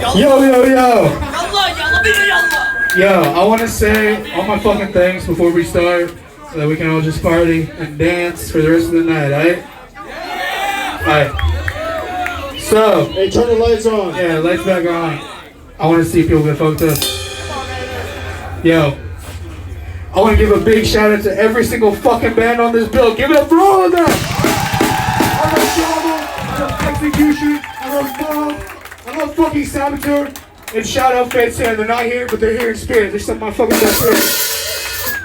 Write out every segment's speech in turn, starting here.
Yo, yo, yo. Yo, I want to say all my fucking things before we start so that we can all just party and dance for the rest of the night, alright? Alright. So. Hey, turn the lights on. Yeah, lights back on. I want to see people get fucked up. Yo. I want to give a big shout out to every single fucking band on this bill. Give it up for all of them! I love Trauma, I love Execution, I love Bomb, I love fucking Saboteur, and shout out Fate Sand. They're not here, but they're here in spirit. They're some of my fucking best friends.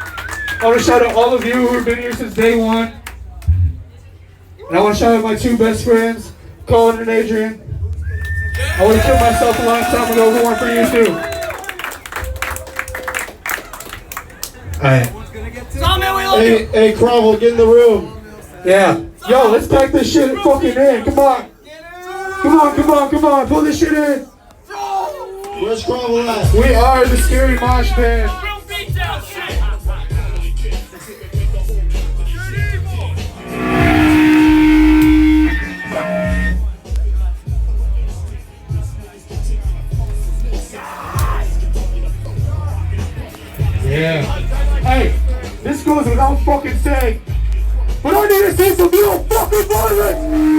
I want to shout out all of you who have been here since day one. And I want to shout out my two best friends, Colin and Adrian. I would have killed myself a long time ago if it weren't for you too. Alright. Hey, Cromwell, get in the room. Yeah. Yo, let's pack this shit fucking in. Come on. Come on, come on, come on. Pull this shit in. Where's Cromwell at? We are the Scary Mosh Band. Yeah. Hey, this goes without fucking saying, but I need to see some real fucking violence!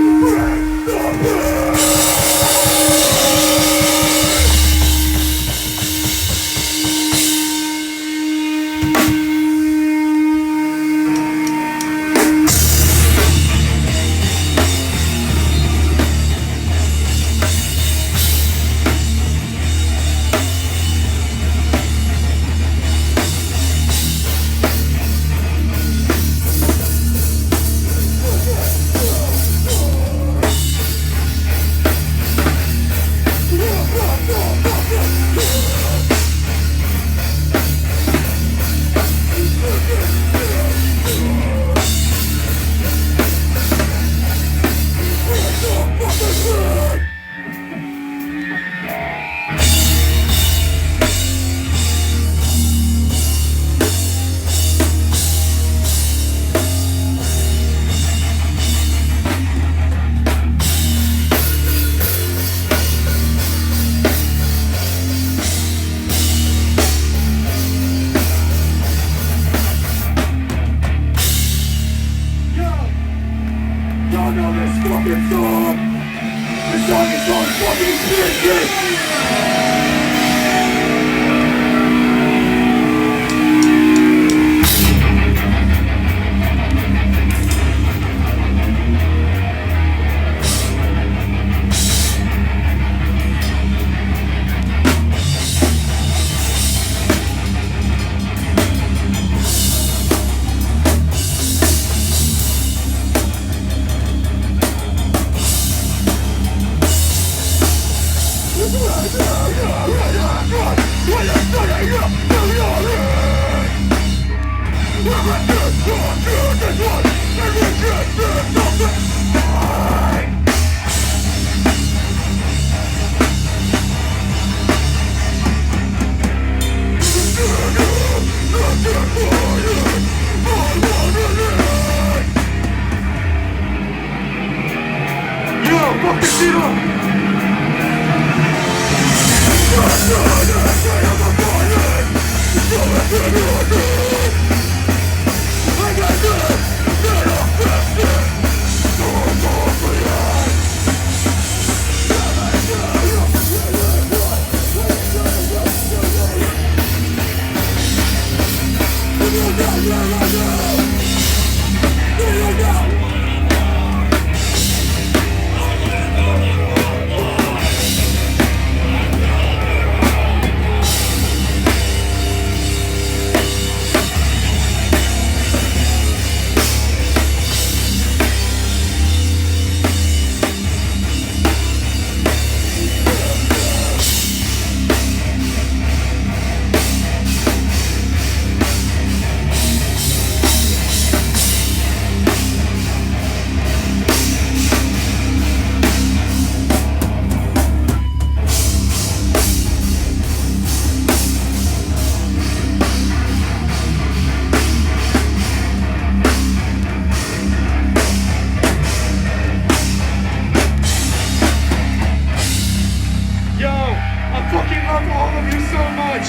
Yo, I fucking love all of you so much.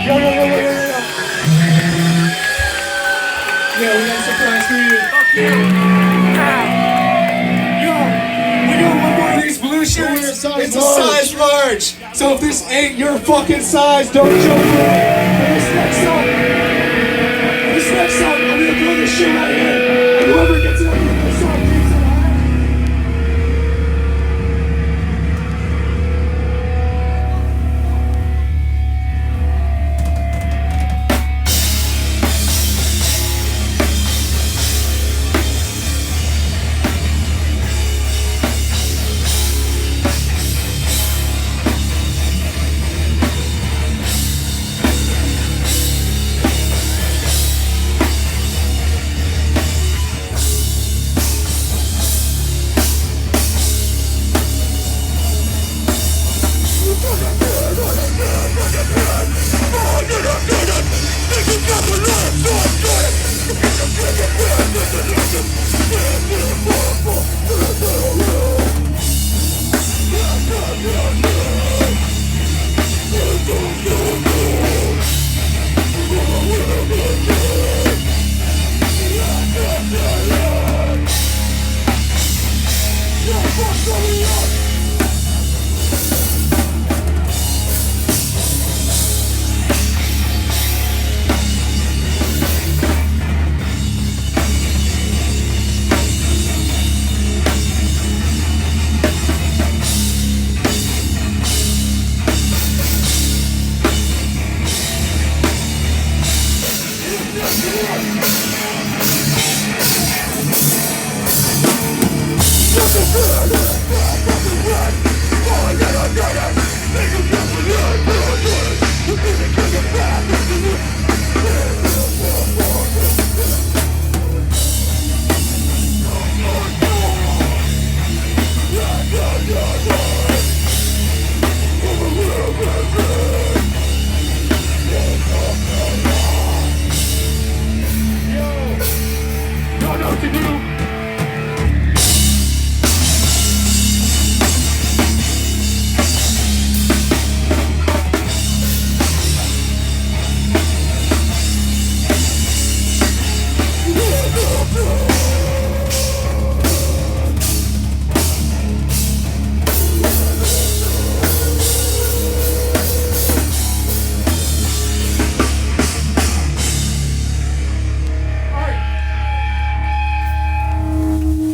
Yo. Yeah, we got a surprise for you. Fuck you. Yo, we got one more of these blue shirts. It's a size large. So if this ain't your fucking size, don't jump in. This next song, I'm gonna throw this shit right here. And whoever gets it at the end of the song keeps it high.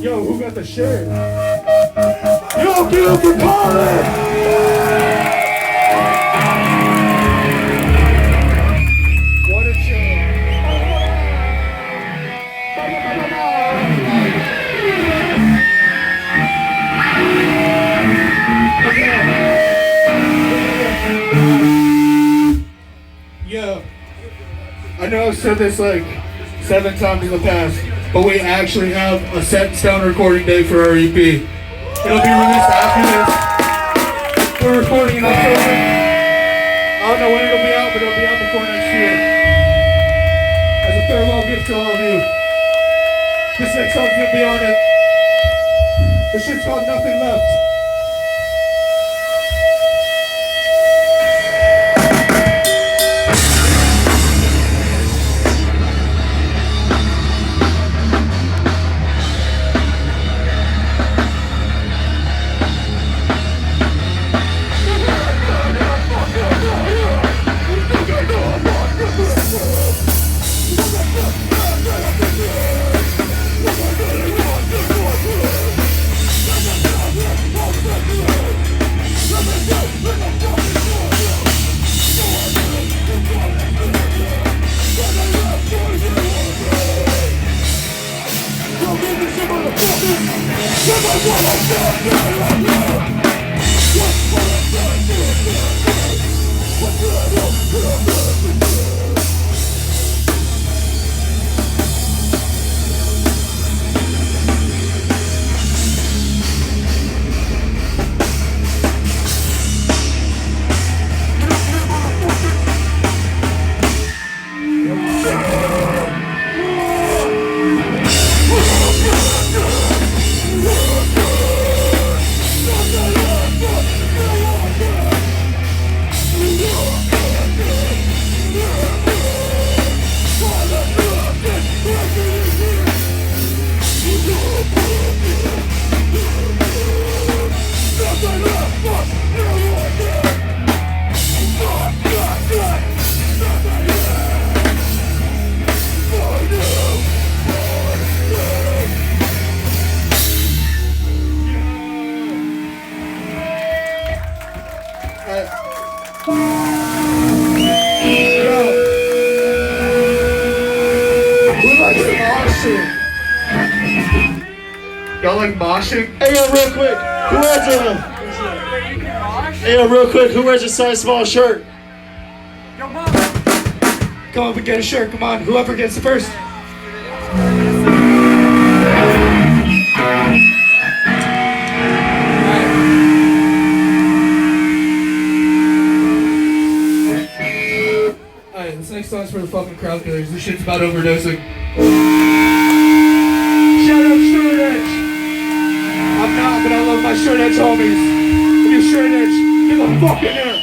Yo, who got the shirt? Yo, get up for Colin! What a show. Yo, I know I've said this like 7 times in the past, but we actually have a set in stone recording day for our EP. It'll be released after this. We're recording in October. I don't know when it'll be out, but it'll be out before next year. As a farewell gift to all of you. This next song's gonna be on it. This shit's called Nothing Left. Who likes moshing? Y'all like moshing? Hey, yo, real quick. Who wears a size small shirt? Come on, we get a shirt. Come on, whoever gets it first. Alright, this next song's for the fucking crowd killers. This shit's about overdosing. Shout out Straight Edge. I'm not, but I love my Straight Edge homies. If you're Straight Edge, give a fucking air.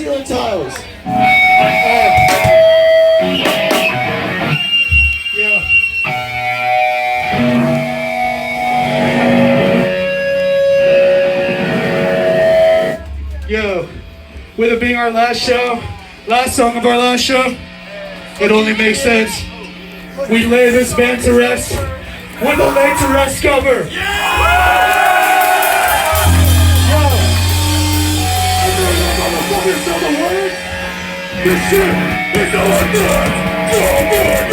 ceiling tiles. Yo, with it being our last show, last song of our last show, it only makes sense we lay this band to rest with a Laid to Rest cover. Yo! Motherfuckers know the words? This shit is our death. Oh,